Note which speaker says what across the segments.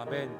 Speaker 1: 아멘.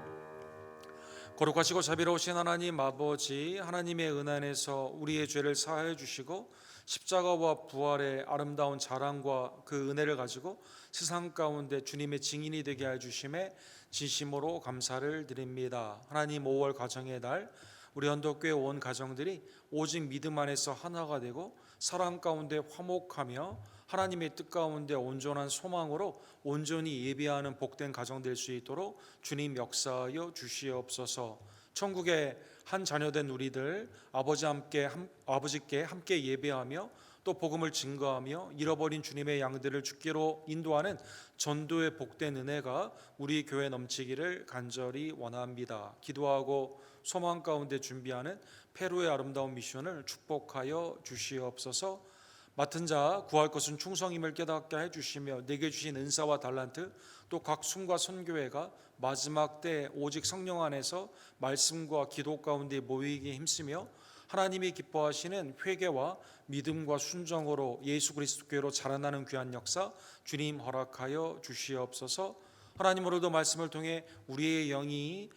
Speaker 1: 거룩하시고 자비로우신 하나님 아버지, 하나님의 은혜 안에서 우리의 죄를 사하여 주시고 십자가와 부활의 아름다운 자랑과 그 은혜를 가지고 세상 가운데 주님의 증인이 되게 해 주심에 진심으로 감사를 드립니다. 하나님 5월 가정의 날 우리 언덕교회 온 가정들이 오직 믿음 안에서 하나가 되고 사랑 가운데 화목하며 하나님의 뜻 가운데 온전한 소망으로 온전히 예배하는 복된 가정 될 수 있도록 주님 역사하여 주시옵소서. 천국의 한 자녀된 우리들 아버지께 함께 예배하며 또 복음을 증거하며 잃어버린 주님의 양들을 주께로 인도하는 전도의 복된 은혜가 우리 교회에 넘치기를 간절히 원합니다. 기도하고 소망 가운데 준비하는 페루의 아름다운 미션을 축복하여 주시옵소서. 맡은 자 구할 것은 충성임을 깨닫게 해주시며 내게 주신 은사와 달란트 또 각 순과 선교회가 마지막 때 오직 성령 안에서 말씀과 기도 가운데 모이기에 힘쓰며 하나님이 기뻐하시는 회개와 믿음과 순종으로 예수 그리스도께로 자라나는 귀한 역사 주님 허락하여 주시옵소서. 하나님으로도 말씀을 통해 우리의 영이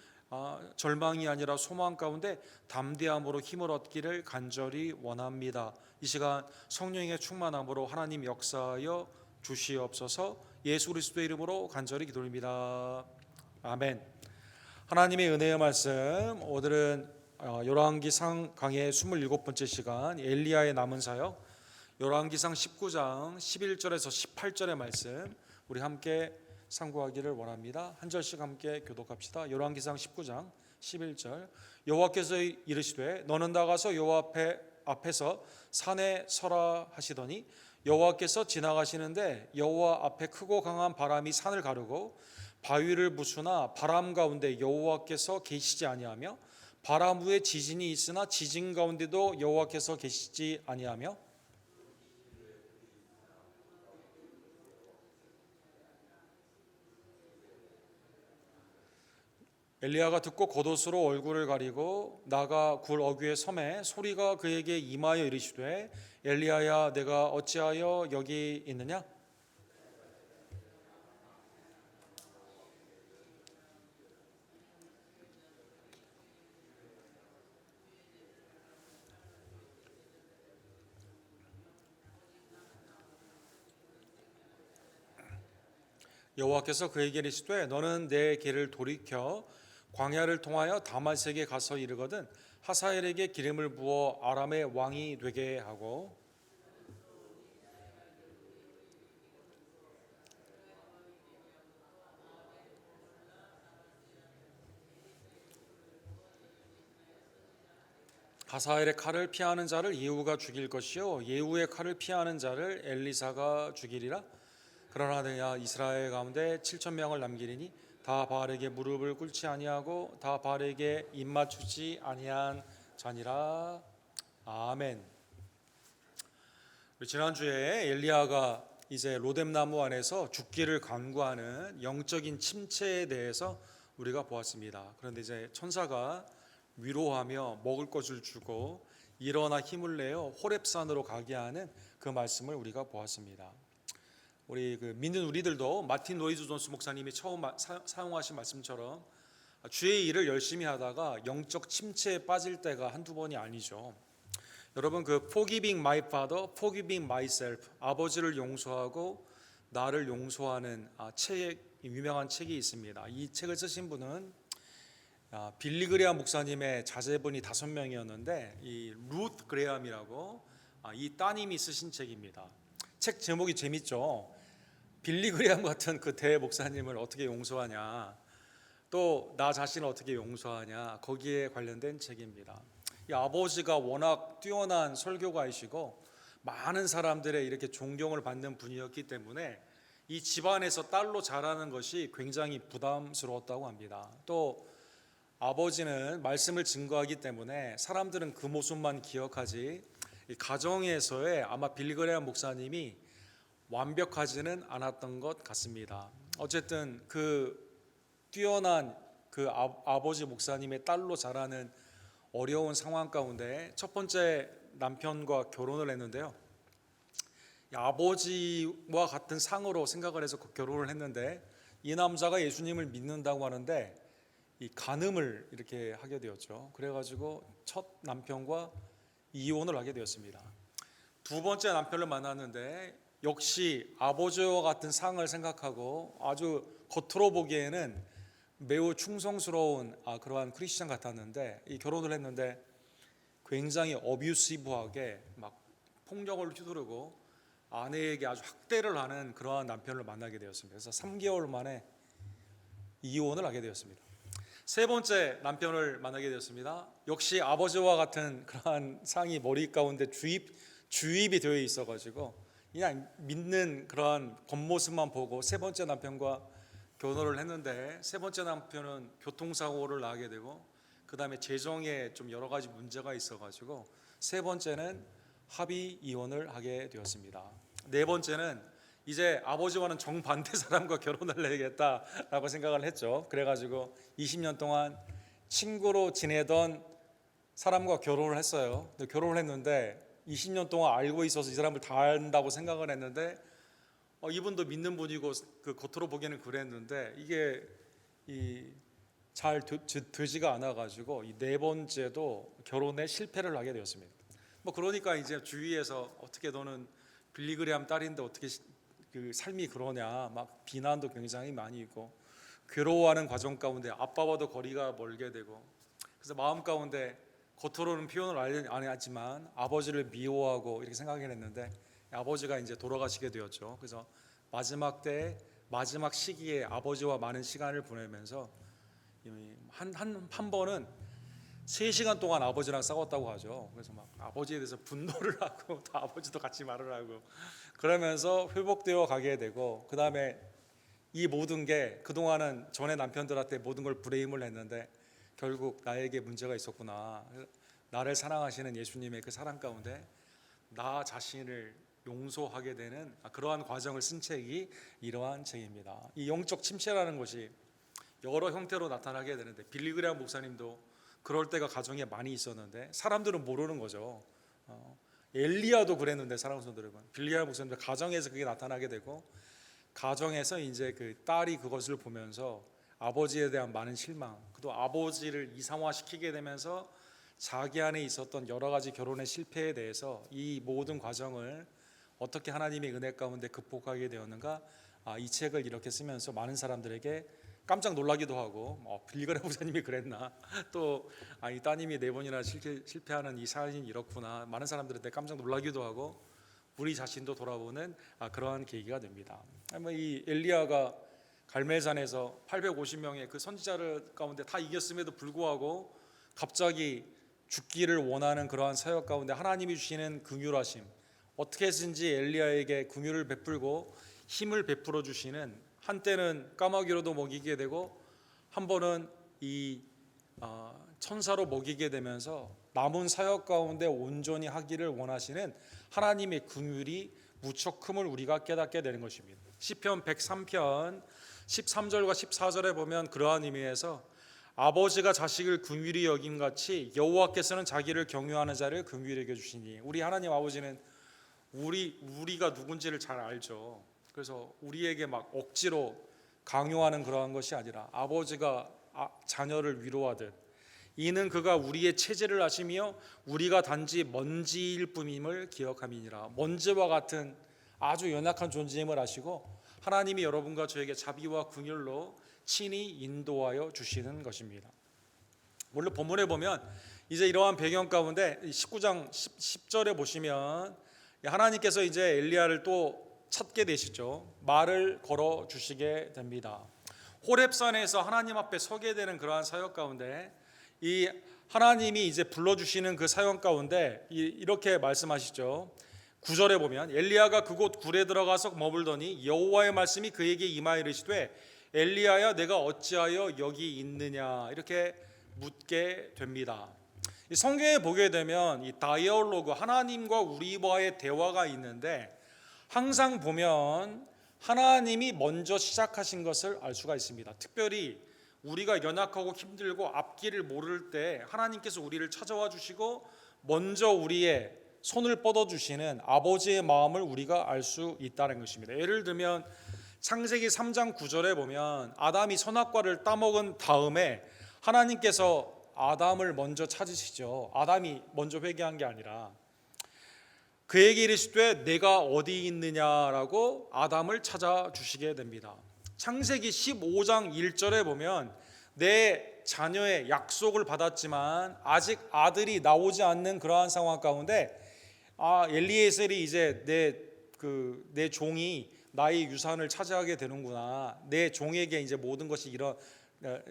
Speaker 1: 절망이 아니라 소망 가운데 담대함으로 힘을 얻기를 간절히 원합니다. 이 시간 성령의 충만함으로 하나님 역사하여 주시옵소서. 예수 그리스도의 이름으로 간절히 기도드립니다. 아멘. 하나님의 은혜의 말씀, 오늘은 열왕기상 강의 27번째 시간 엘리야의 남은 사역 열왕기상 19장 11절에서 18절의 말씀 우리 함께 상고하기를 원합니다. 한 절씩 함께 교독합시다. 열왕기상 19장 11절. 여호와께서 이르시되 너는 나가서 여호와 앞에서 산에 서라 하시더니 여호와께서 지나가시는데 여호와 앞에 크고 강한 바람이 산을 가르고 바위를 부수나 바람 가운데 여호와께서 계시지 아니하며 바람 후에 지진이 있으나 지진 가운데도 여호와께서 계시지 아니하며 엘리야가 듣고 겉옷으로 얼굴을 가리고 나가 굴 어귀의 섬에 소리가 그에게 임하여 이르시되 엘리야야 내가 어찌하여 여기 있느냐? 여호와께서 그에게 이르시되 너는 내 길을 돌이켜 광야를 통하여 다마섹에 가서 이르거든 하사엘에게 기름을 부어 아람의 왕이 되게 하고 하사엘의 칼을 피하는 자를 예후가 죽일 것이요 예후의 칼을 피하는 자를 엘리사가 죽이리라. 그러나 내가 이스라엘 가운데 7,000명을 남기리니 다 바알에게 무릎을 꿇지 아니하고 다 바알에게 입맞추지 아니한 자니라. 아멘. 우리 지난주에 엘리야가 이제 로뎀나무 안에서 죽기를 간구하는 영적인 침체에 대해서 우리가 보았습니다. 그런데 이제 천사가 위로하며 먹을 것을 주고 일어나 힘을 내어 호렙산으로 가게 하는 그 말씀을 우리가 보았습니다. 우리 믿는 우리들도 마틴 로이드 존스 목사님이 처음 사용하신 말씀처럼 주의 일을 열심히 하다가 영적 침체에 빠질 때가 한두 번이 아니죠. 여러분 Forgiving My Father, Forgiving Myself 아버지를 용서하고 나를 용서하는 유명한 책이 있습니다. 이 책을 쓰신 분은 빌리 그레암 목사님의 자제분이 5명이었는데 이 루트 그레암이라고 이 따님이 쓰신 책입니다. 책 제목이 재밌죠. 빌리 그레암 같은 그 대목사님을 어떻게 용서하냐, 또 나 자신을 어떻게 용서하냐, 거기에 관련된 책입니다. 이 아버지가 워낙 뛰어난 설교가이시고 많은 사람들의 이렇게 존경을 받는 분이었기 때문에 이 집안에서 딸로 자라는 것이 굉장히 부담스러웠다고 합니다. 또 아버지는 말씀을 증거하기 때문에 사람들은 그 모습만 기억하지 가정에서의 아마 빌리 그레암 목사님이 완벽하지는 않았던 것 같습니다. 어쨌든 그 뛰어난 그 아버지 목사님의 딸로 자라는 어려운 상황 가운데 첫 번째 남편과 결혼을 했는데요. 아버지와 같은 상으로 생각을 해서 결혼을 했는데 이 남자가 예수님을 믿는다고 하는데 이 간음을 이렇게 하게 되었죠. 그래가지고 첫 남편과 이혼을 하게 되었습니다. 두 번째 남편을 만났는데 역시 아버지와 같은 상을 생각하고 아주 겉으로 보기에는 매우 충성스러운 그러한 크리스천 같았는데 이 결혼을 했는데 굉장히 어뷰시브하게 막 폭력을 휘두르고 아내에게 아주 학대를 하는 그러한 남편을 만나게 되었습니다. 그래서 3개월 만에 이혼을 하게 되었습니다. 세 번째 남편을 만나게 되었습니다. 역시 아버지와 같은 그러한 상이 머리 가운데 주입이 되어 있어가지고 그냥 믿는 그러한 겉모습만 보고 세 번째 남편과 결혼을 했는데 세 번째 남편은 교통사고를 나게 되고 그 다음에 재정에 좀 여러 가지 문제가 있어가지고 세 번째는 합의 이혼을 하게 되었습니다. 네 번째는 이제 아버지와는 정반대 사람과 결혼을 해야겠다라고 생각을 했죠. 그래가지고 20년 동안 친구로 지내던 사람과 결혼을 했어요. 근데 결혼을 했는데 20년 동안 알고 있어서 이 사람을 다 안다고 생각을 했는데 이분도 믿는 분이고 그 겉으로 보기에는 그랬는데 이게 잘 되지가 않아가지고 이 네 번째도 결혼에 실패를 하게 되었습니다. 뭐 그러니까 이제 주위에서 어떻게 너는 빌리그레암 딸인데 어떻게 그 삶이 그러냐 막 비난도 굉장히 많이 있고 괴로워하는 과정 가운데 아빠와도 거리가 멀게 되고 그래서 마음 가운데 겉으로는 표현을 안 하지만 아버지를 미워하고 이렇게 생각했는데 아버지가 이제 돌아가시게 되었죠. 그래서 마지막 시기에 아버지와 많은 시간을 보내면서 한 번은 3시간 동안 아버지랑 싸웠다고 하죠. 그래서 막 아버지에 대해서 분노를 하고 또 아버지도 같이 말을 하고 그러면서 회복되어 가게 되고 그 다음에 이 모든 게 그동안은 전에 남편들한테 모든 걸 브레임을 했는데 결국 나에게 문제가 있었구나. 나를 사랑하시는 예수님의 그 사랑 가운데 나 자신을 용서하게 되는 그러한 과정을 쓴 책이 이러한 책입니다. 이 영적 침체라는 것이 여러 형태로 나타나게 되는데 빌리그레암 목사님도 그럴 때가 가정에 많이 있었는데 사람들은 모르는 거죠. 엘리야도 그랬는데 사랑하는 성도 여러분, 빌리그레암 목사님도 가정에서 그게 나타나게 되고 가정에서 이제 그 딸이 그것을 보면서 아버지에 대한 많은 실망, 또 아버지를 이상화시키게 되면서 자기 안에 있었던 여러 가지 결혼의 실패에 대해서 이 모든 과정을 어떻게 하나님의 은혜 가운데 극복하게 되었는가, 이 책을 이렇게 쓰면서 많은 사람들에게 깜짝 놀라기도 하고 빌리그레암 목사님이 그랬나 또 이 따님이 4번이나 실패하는 이 사연이 이렇구나 많은 사람들한테 깜짝 놀라기도 하고 우리 자신도 돌아보는 그러한 계기가 됩니다. 이 엘리야가 갈멜산에서 850명의 그 선지자들 가운데 다 이겼음에도 불구하고 갑자기 죽기를 원하는 그러한 사역 가운데 하나님이 주시는 긍휼하심, 어떻게 해서든지 엘리야에게 긍휼을 베풀고 힘을 베풀어 주시는, 한때는 까마귀로도 먹이게 되고 한 번은 이 천사로 먹이게 되면서 남은 사역 가운데 온전히 하기를 원하시는 하나님의 긍휼이 무척 큼을 우리가 깨닫게 되는 것입니다. 시편 103편 13절과 14절에 보면 그러한 의미에서 아버지가 자식을 긍휼히 여김같이 여호와께서는 자기를 경유하는 자를 긍휼히 여겨 주시니, 우리 하나님 아버지는 우리가 누군지를 잘 알죠. 그래서 우리에게 막 억지로 강요하는 그러한 것이 아니라 아버지가 자녀를 위로하듯 이는 그가 우리의 체질을 아시며 우리가 단지 먼지일 뿐임을 기억함이니라. 먼지와 같은 아주 연약한 존재임을 아시고 하나님이 여러분과 저에게 자비와 긍휼로 친히 인도하여 주시는 것입니다. 물론 본문에 보면 이제 이러한 배경 가운데 19장 10절에 보시면 하나님께서 이제 엘리야를 또 찾게 되시죠. 말을 걸어 주시게 됩니다. 호렙산에서 하나님 앞에 서게 되는 그러한 사역 가운데 이 하나님이 이제 불러주시는 그 사역 가운데 이렇게 말씀하시죠. 9절에 보면 엘리야가 그곳 굴에 들어가서 머물더니 여호와의 말씀이 그에게 임하여 이르시되 엘리야야 내가 어찌하여 여기 있느냐 이렇게 묻게 됩니다. 이 성경에 보게 되면 이 다이얼로그, 하나님과 우리와의 대화가 있는데 항상 보면 하나님이 먼저 시작하신 것을 알 수가 있습니다. 특별히 우리가 연약하고 힘들고 앞길을 모를 때 하나님께서 우리를 찾아와 주시고 먼저 우리의 손을 뻗어 주시는 아버지의 마음을 우리가 알 수 있다는 것입니다. 예를 들면 창세기 3장 9절에 보면 아담이 선악과를 따먹은 다음에 하나님께서 아담을 먼저 찾으시죠. 아담이 먼저 회개한 게 아니라 그에게 이르시되 내가 어디 있느냐라고 아담을 찾아주시게 됩니다. 창세기 15장 1절에 보면 내 자녀의 약속을 받았지만 아직 아들이 나오지 않는 그러한 상황 가운데 엘리에셀이 이제 내 종이 나의 유산을 차지하게 되는구나, 내 종에게 이제 모든 것이 이런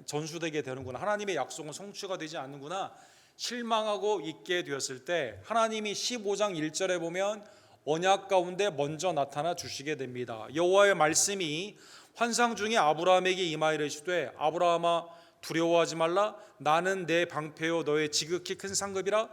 Speaker 1: 전수되게 되는구나, 하나님의 약속은 성취가 되지 않는구나 실망하고 있게 되었을 때 하나님이 15장 1절에 보면 언약 가운데 먼저 나타나 주시게 됩니다. 여호와의 말씀이 환상 중에 아브라함에게 임하여 이르시되 아브라함아 두려워하지 말라, 나는 내 방패요 너의 지극히 큰 상급이라,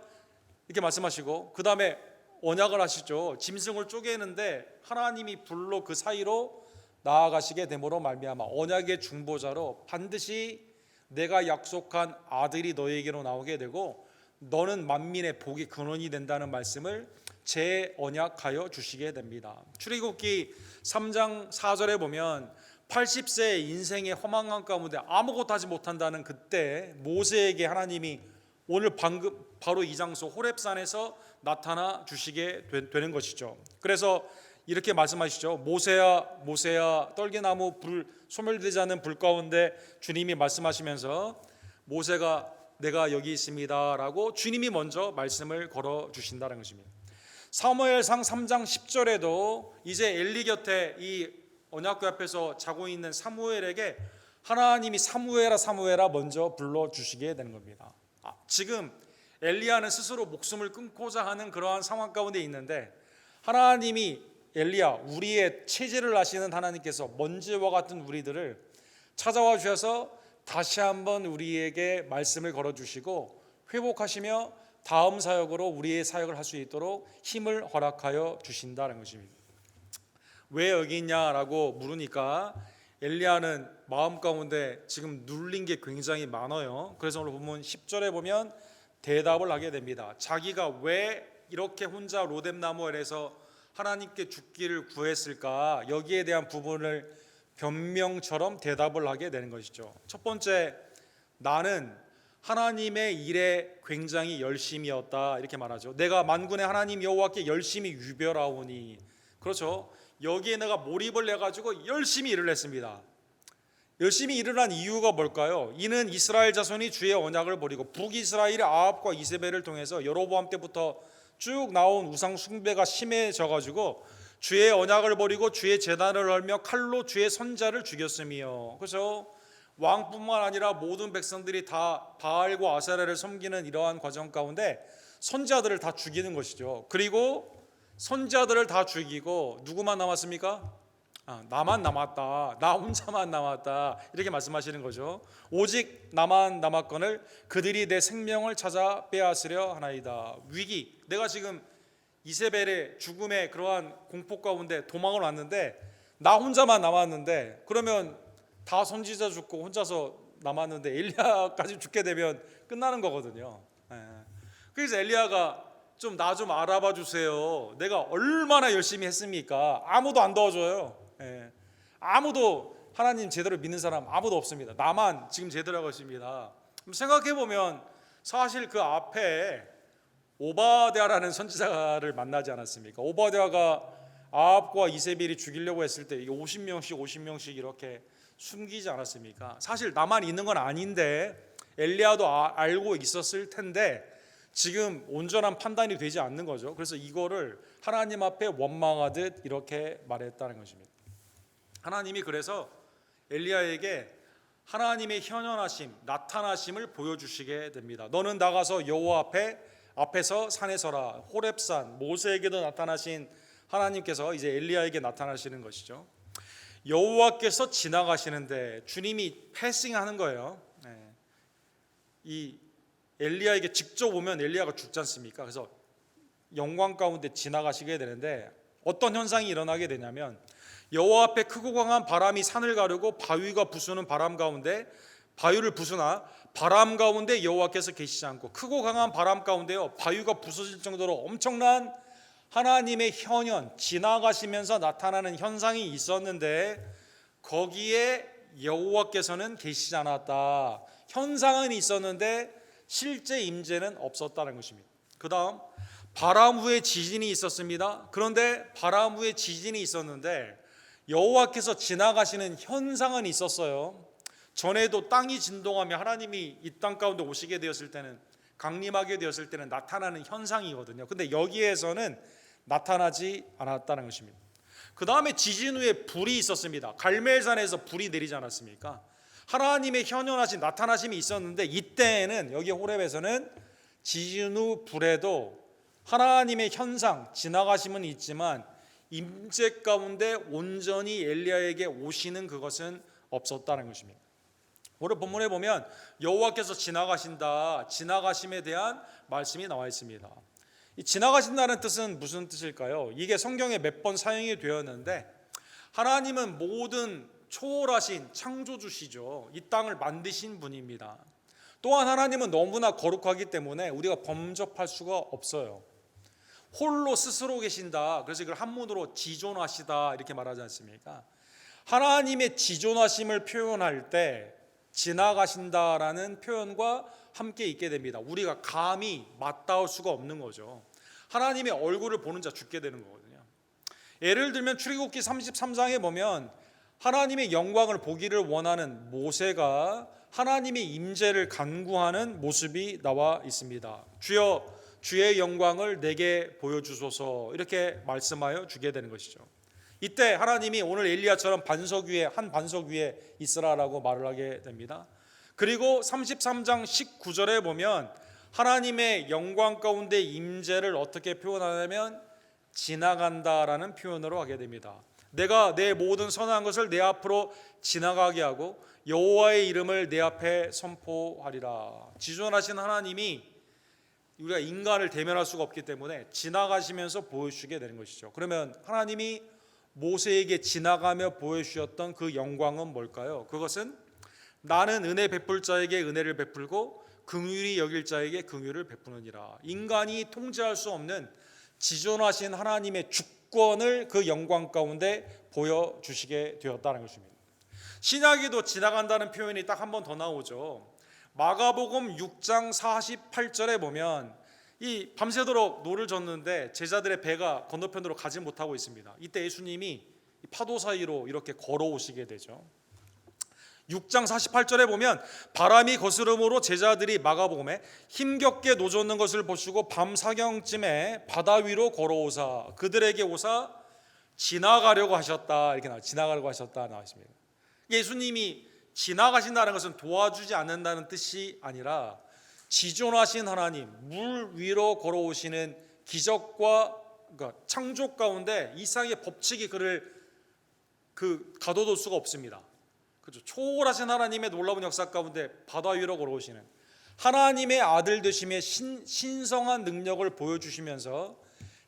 Speaker 1: 이렇게 말씀하시고 그 다음에 언약을 하시죠. 짐승을 쪼개는데 하나님이 불로 그 사이로 나아가시게 됨으로 말미암아 언약의 중보자로 반드시 내가 약속한 아들이 너에게로 나오게 되고 너는 만민의 복의 근원이 된다는 말씀을 재언약하여 주시게 됩니다. 출애굽기 3장 4절에 보면 80세의 인생의 허망한 가운데 아무것도 하지 못한다는 그때 모세에게 하나님이 오늘 방금 바로 이 장소 호렙산에서 나타나 주시게 되는 것이죠. 그래서 이렇게 말씀하시죠. 모세야 모세야, 떨기나무 불 소멸되지 않는 불 가운데 주님이 말씀하시면서 모세가 내가 여기 있습니다 라고 주님이 먼저 말씀을 걸어 주신다는 것입니다. 사무엘상 3장 10절에도 이제 엘리 곁에 이 언약궤 앞에서 자고 있는 사무엘에게 하나님이 사무엘아 사무엘아 먼저 불러주시게 되는 겁니다. 지금 엘리야는 스스로 목숨을 끊고자 하는 그러한 상황 가운데 있는데 하나님이 엘리야, 우리의 체질을 아시는 하나님께서 먼지와 같은 우리들을 찾아와 주셔서 다시 한번 우리에게 말씀을 걸어주시고 회복하시며 다음 사역으로 우리의 사역을 할 수 있도록 힘을 허락하여 주신다는 것입니다. 왜 여기 있냐라고 물으니까 엘리야는 마음 가운데 지금 눌린 게 굉장히 많아요. 그래서 오늘 본문 10절에 보면 대답을 하게 됩니다. 자기가 왜 이렇게 혼자 로뎀나무 아래에서 하나님께 죽기를 구했을까, 여기에 대한 부분을 변명처럼 대답을 하게 되는 것이죠. 첫 번째, 나는 하나님의 일에 굉장히 열심이었다 이렇게 말하죠. 내가 만군의 하나님 여호와께 열심히 유별하오니, 그렇죠. 여기에 내가 몰입을 해가지고 열심히 일을 했습니다. 열심히 일을 한 이유가 뭘까요? 이는 이스라엘 자손이 주의 언약을 버리고 북이스라엘의 아합과 이세벨을 통해서 여로보암 때부터 쭉 나온 우상 숭배가 심해져가지고 주의 언약을 버리고 주의 제단을 헐며 칼로 주의 선자를 죽였으며, 그래서 왕뿐만 아니라 모든 백성들이 다 바알과 아세라를 섬기는 이러한 과정 가운데 선자들을 다 죽이는 것이죠. 그리고 선자들을 다 죽이고 누구만 남았습니까? 나만 남았다, 나 혼자만 남았다 이렇게 말씀하시는 거죠. 오직 나만 남았거늘 그들이 내 생명을 찾아 빼앗으려 하나이다. 위기, 내가 지금 이세벨의 죽음의 그러한 공포 가운데 도망을 왔는데 나 혼자만 남았는데, 그러면 다 선지자 죽고 혼자서 남았는데 엘리야까지 죽게 되면 끝나는 거거든요. 그래서 엘리야가 좀 나 좀 알아봐 주세요. 내가 얼마나 열심히 했습니까? 아무도 안 도와줘요. 아무도 하나님 제대로 믿는 사람 아무도 없습니다. 나만 지금 제대로 하고 있습니다. 생각해 보면 사실 그 앞에 오바댜라는 선지자를 만나지 않았습니까? 오바댜가 아합과 이세벨이 죽이려고 했을 때 이게 50명씩 이렇게 숨기지 않았습니까? 사실 나만 있는 건 아닌데 엘리야도 알고 있었을 텐데 지금 온전한 판단이 되지 않는 거죠. 그래서 이거를 하나님 앞에 원망하듯 이렇게 말했다는 것입니다. 하나님이 그래서 엘리야에게 하나님의 현현하심, 나타나심을 보여주시게 됩니다. 너는 나가서 여호와 앞에서 산에 서라. 호렙산, 모세에게도 나타나신 하나님께서 이제 엘리야에게 나타나시는 것이죠. 여호와께서 지나가시는데 주님이 패싱하는 거예요. 이 엘리야에게 직접 오면 엘리야가 죽지 않습니까? 그래서 영광 가운데 지나가시게 되는데 어떤 현상이 일어나게 되냐면 여호와 앞에 크고 강한 바람이 산을 가르고 바위가 부수는 바람 가운데 바위를 부수나 바람 가운데 여호와께서 계시지 않고 크고 강한 바람 가운데요 바위가 부서질 정도로 엄청난 하나님의 현현, 지나가시면서 나타나는 현상이 있었는데 거기에 여호와께서는 계시지 않았다. 현상은 있었는데 실제 임재는 없었다는 것입니다. 그 다음 바람 후에 지진이 있었습니다. 그런데 바람 후에 지진이 있었는데 여호와께서 지나가시는 현상은 있었어요. 전에도 땅이 진동하며 하나님이 이 땅 가운데 오시게 되었을 때는, 강림하게 되었을 때는 나타나는 현상이거든요. 근데 여기에서는 나타나지 않았다는 것입니다. 그 다음에 지진 후에 불이 있었습니다. 갈멜산에서 불이 내리지 않았습니까? 하나님의 현현하신 나타나심이 있었는데 이때에는, 여기 호렙에서는 지진 후 불에도 하나님의 현상, 지나가심은 있지만 임재 가운데 온전히 엘리야에게 오시는 그것은 없었다는 것입니다. 오늘 본문에 보면 여호와께서 지나가신다, 지나가심에 대한 말씀이 나와 있습니다. 이 지나가신다는 뜻은 무슨 뜻일까요? 이게 성경에 몇 번 사용이 되었는데, 하나님은 모든 초월하신 창조주시죠. 이 땅을 만드신 분입니다. 또한 하나님은 너무나 거룩하기 때문에 우리가 범접할 수가 없어요. 홀로 스스로 계신다. 그래서 이걸 한문으로 지존하시다 이렇게 말하지 않습니까? 하나님의 지존하심을 표현할 때 지나가신다라는 표현과 함께 있게 됩니다. 우리가 감히 맞닿을 수가 없는 거죠. 하나님의 얼굴을 보는 자 죽게 되는 거거든요. 예를 들면 출애굽기 33장에 보면 하나님의 영광을 보기를 원하는 모세가 하나님의 임재를 간구하는 모습이 나와 있습니다. 주여 주의 영광을 내게 보여주소서, 이렇게 말씀하여 주게 되는 것이죠. 이때 하나님이 오늘 엘리야처럼 반석 위에, 한 반석 위에 있으라라고 말을 하게 됩니다. 그리고 33장 19절에 보면 하나님의 영광 가운데 임재를 어떻게 표현하냐면 지나간다라는 표현으로 하게 됩니다. 내가 내 모든 선한 것을 내 앞으로 지나가게 하고 여호와의 이름을 내 앞에 선포하리라. 지존하신 하나님이 우리가 인간을 대면할 수가 없기 때문에 지나가시면서 보여주시게 되는 것이죠. 그러면 하나님이 모세에게 지나가며 보여주셨던 그 영광은 뭘까요? 그것은 나는 은혜 베풀 자에게 은혜를 베풀고 긍휼히 여길 자에게 긍휼을 베푸느니라. 인간이 통제할 수 없는 지존하신 하나님의 주권을 그 영광 가운데 보여주시게 되었다는 것입니다. 신약에도 지나간다는 표현이 딱 한 번 더 나오죠. 마가복음 6장 48절에 보면 이 밤새도록 노를 젓는데 제자들의 배가 건너편으로 가지 못하고 있습니다. 이때 예수님이 파도 사이로 이렇게 걸어오시게 되죠. 6장 48절에 보면 바람이 거스름으로 제자들이 마가복음에 힘겹게 노젓는 것을 보시고 밤 사경쯤에 바다 위로 걸어오사 그들에게 오사 지나가려고 하셨다, 이렇게 나와, 지나가려고 하셨다 나왔습니다. 예수님이 지나가신다는 것은 도와주지 않는다는 뜻이 아니라 지존하신 하나님, 물 위로 걸어오시는 기적과, 그러니까 창조 가운데 이상의 법칙이 그를 가둬둘 수가 없습니다. 그렇죠. 초월하신 하나님의 놀라운 역사 가운데 바다 위로 걸어오시는 하나님의 아들 되심의 신성한 능력을 보여주시면서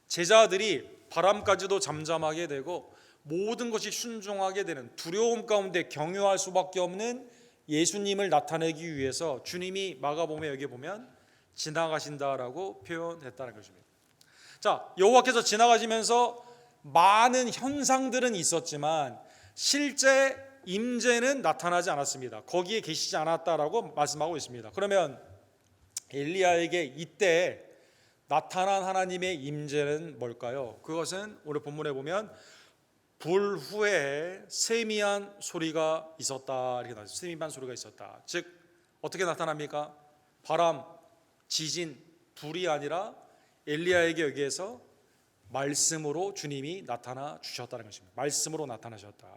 Speaker 1: 제자들이 바람까지도 잠잠하게 되고 모든 것이 순종하게 되는, 두려움 가운데 경유할 수밖에 없는 예수님을 나타내기 위해서 주님이 마가복음에 여기 보면 지나가신다라고 표현했다는 것입니다. 자, 여호와께서 지나가시면서 많은 현상들은 있었지만 실제 임재는 나타나지 않았습니다. 거기에 계시지 않았다라고 말씀하고 있습니다. 그러면 엘리야에게 이때 나타난 하나님의 임재는 뭘까요? 그것은 오늘 본문에 보면 불 후에 세미한 소리가 있었다, 이렇게 나와요. 세미한 소리가 있었다. 즉 어떻게 나타납니까? 바람, 지진, 불이 아니라 엘리야에게 여기에서 말씀으로 주님이 나타나 주셨다는 것입니다. 말씀으로 나타나셨다.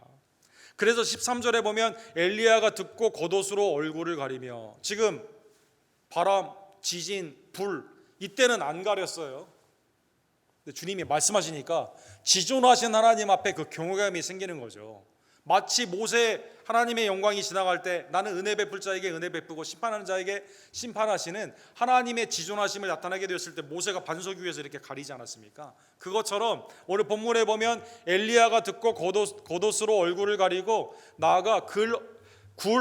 Speaker 1: 그래서 13절에 보면 엘리야가 듣고 겉옷으로 얼굴을 가리며, 지금 바람, 지진, 불, 이때는 안 가렸어요. 주님이 말씀하시니까 지존하신 하나님 앞에 그 경외감이 생기는 거죠. 마치 모세 하나님의 영광이 지나갈 때 나는 은혜 베풀 자에게 은혜 베푸고 심판하는 자에게 심판하시는 하나님의 지존하심을 나타나게 되었을 때 모세가 반석 위에서 이렇게 가리지 않았습니까? 그것처럼 오늘 본문에 보면 엘리야가 듣고 겉옷으로 얼굴을 가리고 나아가 굴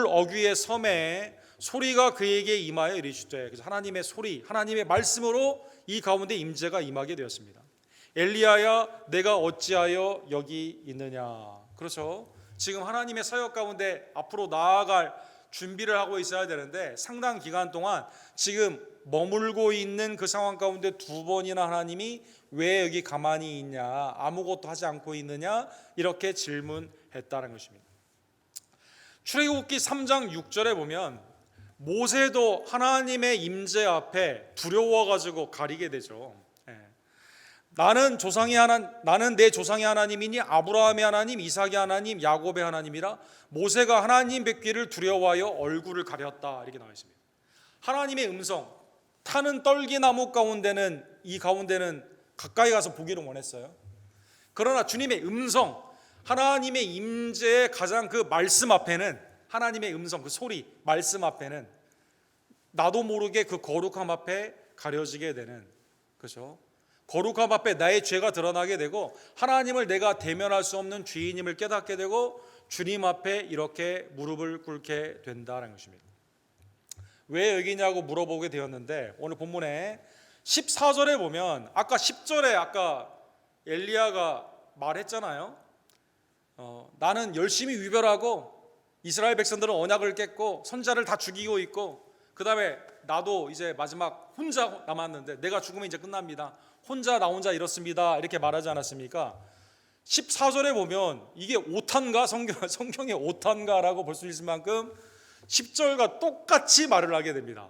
Speaker 1: 어귀의 섬에 소리가 그에게 임하여 이르시되, 그래서 하나님의 소리, 하나님의 말씀으로 이 가운데 임재가 임하게 되었습니다. 엘리야야 내가 어찌하여 여기 있느냐. 그렇죠. 지금 하나님의 사역 가운데 앞으로 나아갈 준비를 하고 있어야 되는데 상당 기간 동안 지금 머물고 있는 그 상황 가운데 두 번이나 하나님이 왜 여기 가만히 있냐, 아무것도 하지 않고 있느냐 이렇게 질문했다는 것입니다. 출애굽기 3장 6절에 보면 모세도 하나님의 임재 앞에 두려워가지고 가리게 되죠. 나는 내 조상의 하나님이니 아브라함의 하나님, 이삭의 하나님, 야곱의 하나님이라. 모세가 하나님 뵙기를 두려워하여 얼굴을 가렸다 이렇게 나와 있습니다. 하나님의 음성, 타는 떨기나무 가운데는 가까이 가서 보기를 원했어요. 그러나 주님의 음성, 하나님의 임재의 가장 그 말씀 앞에는, 하나님의 음성, 그 소리, 말씀 앞에는 나도 모르게 그 거룩함 앞에 가려지게 되는, 그렇죠? 거룩함 앞에 나의 죄가 드러나게 되고 하나님을 내가 대면할 수 없는 죄인임을 깨닫게 되고 주님 앞에 이렇게 무릎을 꿇게 된다는 것입니다. 왜 여기냐고 물어보게 되었는데 오늘 본문에 14절에 보면 아까 10절에 아까 엘리야가 말했잖아요. 나는 열심히 위별하고 이스라엘 백성들은 언약을 깼고 선자를 다 죽이고 있고 그 다음에 나도 이제 마지막 혼자 남았는데 내가 죽으면 이제 끝납니다. 나 혼자 이렇습니다. 이렇게 말하지 않았습니까? 14절에 보면 이게 오탄가? 성경의 오탄가라고 볼 수 있을 만큼 10절과 똑같이 말을 하게 됩니다.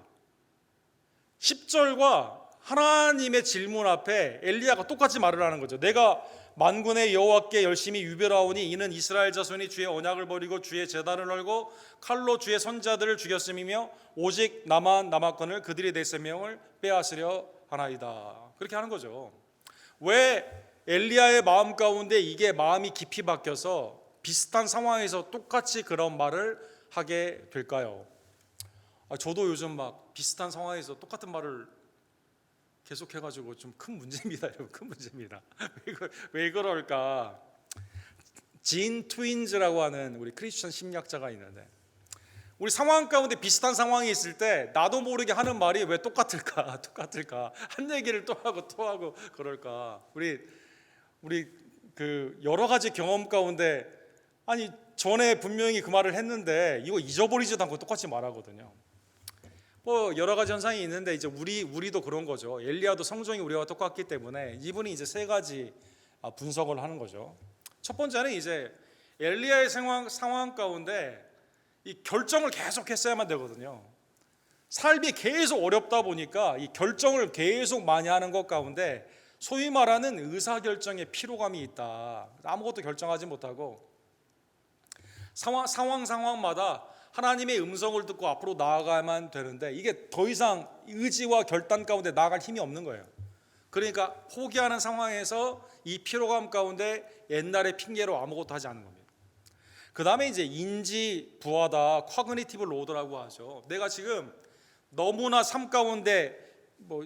Speaker 1: 10절과 하나님의 질문 앞에 엘리야가 똑같이 말을 하는 거죠. 내가 만군의 여호와께 열심히 유별하오니 이는 이스라엘 자손이 주의 언약을 버리고 주의 제단을 헐고 칼로 주의 선자들을 죽였음이며 오직 나만 남았거늘 그들이 내 생명을 빼앗으려 하나이다. 그렇게 하는 거죠. 왜 엘리야의 마음 가운데 이게 마음이 깊이 박혀서 비슷한 상황에서 똑같이 그런 말을 하게 될까요? 저도 요즘 막 비슷한 상황에서 똑같은 말을 계속해가지고 좀 큰 문제입니다, 여러분. 큰 문제입니다. 왜 그럴까? 진 트윈즈라고 하는 우리 크리스천 심리학자가 있는데 우리 상황 가운데 비슷한 상황이 있을 때 나도 모르게 하는 말이 왜 똑같을까? 한 얘기를 또 하고 그럴까? 우리 그 여러 가지 경험 가운데 아니 전에 분명히 그 말을 했는데 이거 잊어버리지도 않고 똑같이 말하거든요. 뭐 여러 가지 현상이 있는데 이제 우리도 그런 거죠. 엘리야도 성정이 우리와 똑같기 때문에 이분이 이제 세 가지 분석을 하는 거죠. 첫 번째는 이제 엘리야의 상황 가운데 이 결정을 계속 했어야만 되거든요. 삶이 계속 어렵다 보니까 이 결정을 계속 많이 하는 것 가운데 소위 말하는 의사결정의 피로감이 있다. 아무것도 결정하지 못하고 상황마다 하나님의 음성을 듣고 앞으로 나아가야만 되는데 이게 더 이상 의지와 결단 가운데 나아갈 힘이 없는 거예요. 그러니까 포기하는 상황에서 이 피로감 가운데 옛날의 핑계로 아무것도 하지 않는 겁니다. 그 다음에 이제 인지 부하다, 커그니티브 로드라고 하죠. 내가 지금 너무나 삶 가운데 뭐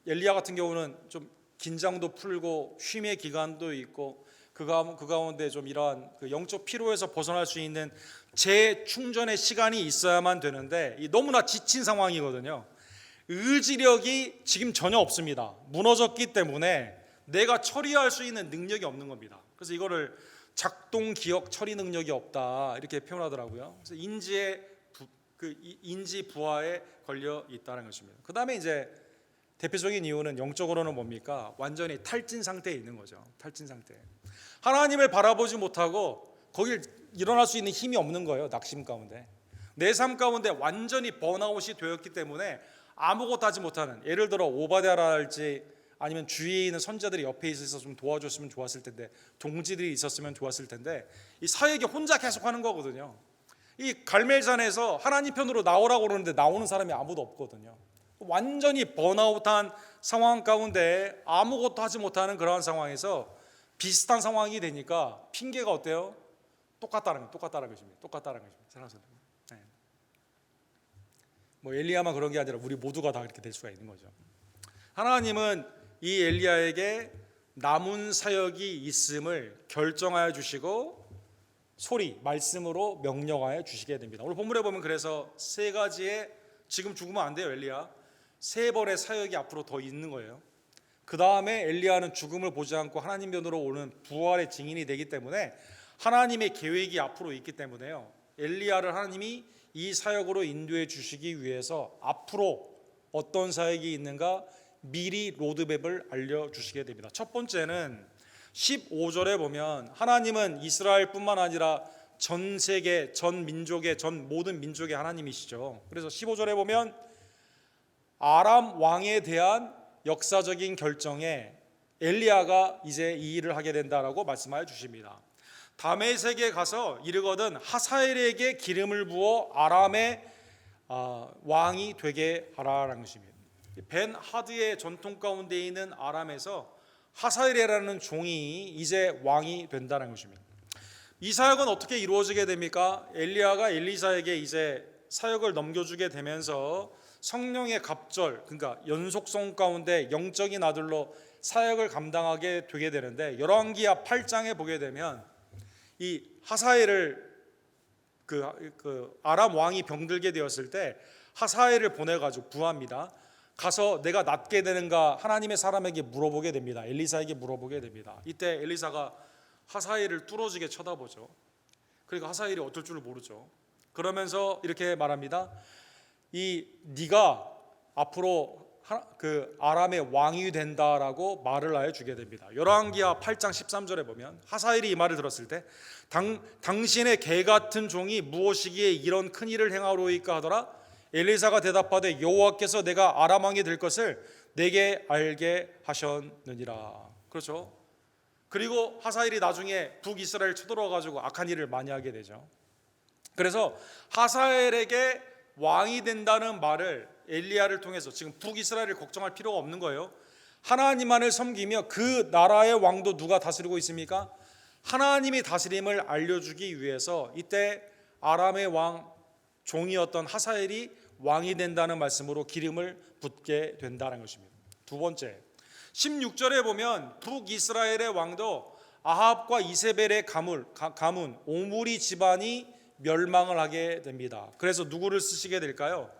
Speaker 1: 엘리야 같은 경우는 좀 긴장도 풀고 쉼의 기간도 있고 그 가운데 좀 이러한 그 영적 피로에서 벗어날 수 있는 재충전의 시간이 있어야만 되는데 너무나 지친 상황이거든요. 의지력이 지금 전혀 없습니다. 무너졌기 때문에 내가 처리할 수 있는 능력이 없는 겁니다. 그래서 이거를 작동 기억 처리 능력이 없다 이렇게 표현하더라고요. 그래서 인지 부하에 걸려 있다는 것입니다. 그 다음에 이제 대표적인 이유는 영적으로는 뭡니까? 완전히 탈진 상태에 있는 거죠. 탈진 상태. 하나님을 바라보지 못하고 거길 일어날 수 있는 힘이 없는 거예요. 낙심 가운데. 내 삶 가운데 완전히 번아웃이 되었기 때문에 아무것도 하지 못하는, 예를 들어 오바댜라랄지 아니면 주위에 있는 선자들이 옆에 있어서 좀 도와줬으면 좋았을 텐데, 동지들이 있었으면 좋았을 텐데 이 사역이 혼자 계속하는 거거든요. 이 갈멜산에서 하나님 편으로 나오라고 그러는데 나오는 사람이 아무도 없거든요. 완전히 번아웃한 상황 가운데 아무것도 하지 못하는 그러한 상황에서 비슷한 상황이 되니까 핑계가 어때요? 똑같다는 것입니다. 네. 뭐 엘리야만 그런 게 아니라 우리 모두가 다 그렇게 될 수가 있는 거죠. 하나님은 이 엘리야에게 남은 사역이 있음을 결정하여 주시고 말씀으로 명령하여 주시게 됩니다. 오늘 본문에 보면 그래서 세 가지의, 지금 죽으면 안 돼요 엘리야, 3번의 사역이 앞으로 더 있는 거예요. 그 다음에 엘리야는 죽음을 보지 않고 하나님 편으로 오는 부활의 증인이 되기 때문에 하나님의 계획이 앞으로 있기 때문에요. 엘리야를 하나님이 이 사역으로 인도해 주시기 위해서 앞으로 어떤 사역이 있는가 미리 로드맵을 알려주시게 됩니다. 첫 번째는 15절에 보면 하나님은 이스라엘뿐만 아니라 전 세계, 전 민족의, 전 모든 민족의 하나님이시죠. 그래서 15절에 보면 아람 왕에 대한 역사적인 결정에 엘리야가 이제 이 일을 하게 된다라고 말씀하여 주십니다. 다메섹에 가서 이르거든 하사엘에게 기름을 부어 아람의 왕이 되게 하라라는 것입니다. 벤 하드의 전통 가운데 있는 아람에서 하사엘이라는 종이 이제 왕이 된다는 것입니다. 이 사역은 어떻게 이루어지게 됩니까? 엘리야가 엘리사에게 이제 사역을 넘겨주게 되면서 성령의 갑절, 그러니까 연속성 가운데 영적인 아들로 사역을 감당하게 되게 되는데, 열왕기하 8장에 보게 되면 이 하사엘을 그 아람 왕이 병들게 되었을 때 하사엘을 보내가지고 구합니다. 가서 내가 낫게 되는가 하나님의 사람에게 물어보게 됩니다. 엘리사에게 물어보게 됩니다. 이때 엘리사가 하사엘을 뚫어지게 쳐다보죠. 그러니까 하사엘이 어떨 줄을 모르죠. 그러면서 이렇게 말합니다. 네가 앞으로 그 아람의 왕이 된다라고 말을 하여 주게 됩니다. 열왕기하 8장 13절에 보면 하사엘이 이 말을 들었을 때 당신의 개 같은 종이 무엇이기에 이런 큰 일을 행하로이까 하더라. 엘리사가 대답하되 여호와께서 내가 아람 왕이 될 것을 내게 알게 하셨느니라. 그렇죠. 그리고 하사엘이 나중에 북이스라엘 쳐들어와 가지고 악한 일을 많이 하게 되죠. 그래서 하사엘에게 왕이 된다는 말을 엘리야를 통해서 지금 북이스라엘을 걱정할 필요가 없는 거예요. 하나님만을 섬기며 그 나라의 왕도 누가 다스리고 있습니까? 하나님이 다스림을 알려주기 위해서 이때 아람의 왕 종이었던 하사엘이 왕이 된다는 말씀으로 기름을 붓게 된다는 것입니다. 두 번째, 16절에 보면 북이스라엘의 왕도 아합과 이세벨의 가문 오므리 집안이 멸망을 하게 됩니다. 그래서 누구를 쓰시게 될까요?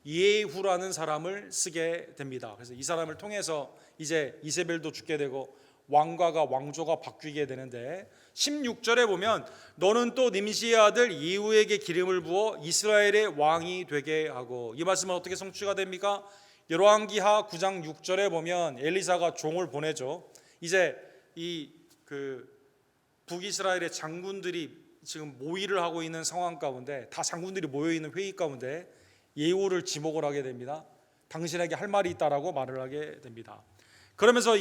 Speaker 1: 예후라는 사람을 쓰게 됩니다. 그래서 이 사람을 통해서 이제 이세벨도 죽게 되고 왕가가 왕조가 바뀌게 되는데, 16절에 보면 너는 또 nim시의 아들 예후에게 기름을 부어 이스라엘의 왕이 되게 하고, 이 말씀은 어떻게 성취가 됩니까? 열왕기하 9장 6절에 보면 엘리사가 종을 보내죠. 이제 북이스라엘의 장군들이 지금 모의를 하고 있는 상황 가운데, 다 장군들이 모여 있는 회의 가운데 예후를 지목을 하게 됩니다. 당신에게 할 말이 있다라고 말을 하게 됩니다. 그러면서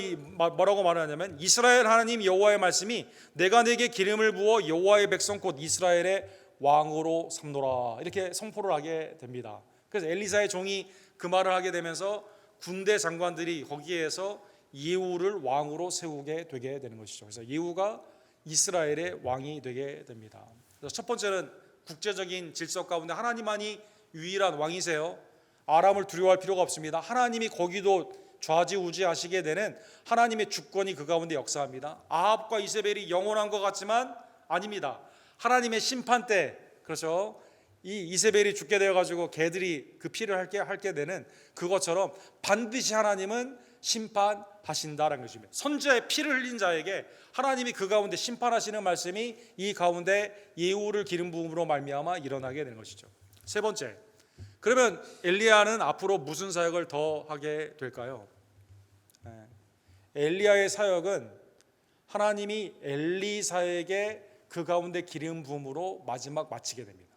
Speaker 1: 뭐라고 말하냐면 이스라엘 하나님 여호와의 말씀이 내가 내게 기름을 부어 여호와의 백성 곧 이스라엘의 왕으로 삼노라, 이렇게 선포를 하게 됩니다. 그래서 엘리사의 종이 그 말을 하게 되면서 군대 장관들이 거기에서 예후를 왕으로 세우게 되게 되는 것이죠. 그래서 예후가 이스라엘의 왕이 되게 됩니다. 그래서 첫 번째는 국제적인 질서 가운데 하나님만이 유일한 왕이세요. 아람을 두려워할 필요가 없습니다. 하나님이 거기도 좌지우지하시게 되는 하나님의 주권이 그 가운데 역사합니다. 아합과 이세벨이 영원한 것 같지만 아닙니다. 하나님의 심판 때, 그렇죠, 이 이세벨이 죽게 되어가지고 개들이 그 피를 할게 되는 그것처럼 반드시 하나님은 심판하신다라는 것입니다. 선지자의 피를 흘린 자에게 하나님이 그 가운데 심판하시는 말씀이 이 가운데 예후를 기름 부음으로 말미암아 일어나게 되는 것이죠. 세 번째, 그러면 엘리야는 앞으로 무슨 사역을 더 하게 될까요? 엘리야의 사역은 하나님이 엘리사에게 그 가운데 기름 부음으로 마지막 마치게 됩니다.